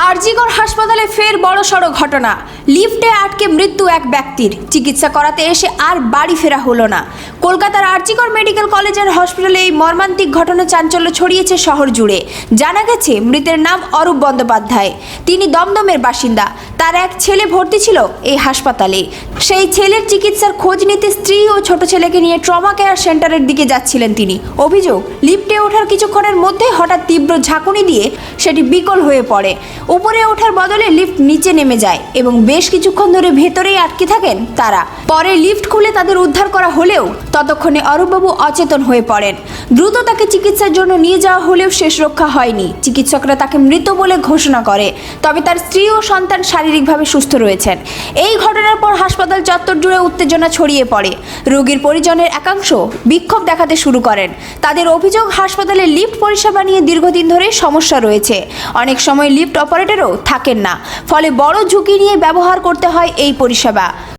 আরজিকর হাসপাতালে ফের বড়সড় ঘটনা। লিফটে আটকে মৃত্যু এক ব্যক্তির। চিকিৎসা করাতে এসে আর বাড়ি ফেরা হলো না। কলকাতার আরজিকর মেডিকেল কলেজের হসপিটালে এই মর্মান্তিক ঘটনা চাঞ্চল্য ছড়িয়েছে শহর জুড়ে। জানা গেছে মৃতের নাম অরূপ বন্দ্যোপাধ্যায়। তিনি দমদমের বাসিন্দা। তার এক ছেলে ভর্তি ছিল এই হাসপাতালে। সেই ছেলের চিকিৎসার খোঁজ নিতে স্ত্রী ও ছোট ছেলেকে নিয়ে ট্রমা কেয়ার সেন্টারের দিকে যাচ্ছিলেন তিনি। অভিযোগ, লিফটে ওঠার কিছুক্ষণের মধ্যে হঠাৎ তীব্র ঝাঁকুনি দিয়ে সেটি বিকল হয়ে পড়ে। উপরে ওঠার বদলে লিফট নিচে নেমে যায় এবং বেশ কিছুক্ষণ ধরে ভেতরেই আটকে থাকেন তারা। পরে লিফট খুলে তাদের উদ্ধার করা হলেও ততক্ষণে অরূপবাবু অচেতন হয়ে পড়েন। দ্রুত তাকে চিকিৎসার জন্য নিয়ে যাওয়া হলেও শেষ রক্ষা হয়নি। চিকিৎসকরা তাকে মৃত বলে ঘোষণা করে। তবে তার স্ত্রী ও সন্তান শারীরিকভাবে সুস্থ রয়েছেন। এই ঘটনার পর হাসপাতাল চত্বর জুড়ে উত্তেজনা ছড়িয়ে পড়ে। রোগীর পরিজনের একাংশ বিক্ষোভ দেখাতে শুরু করেন। তাদের অভিযোগ, হাসপাতালে লিফট পরিষেবা নিয়ে দীর্ঘদিন ধরে সমস্যা রয়েছে। অনেক সময় লিফট অপারেটরও থাকেন না, ফলে বড় ঝুঁকি নিয়ে ব্যবহার করতে হয় এই পরিষেবা।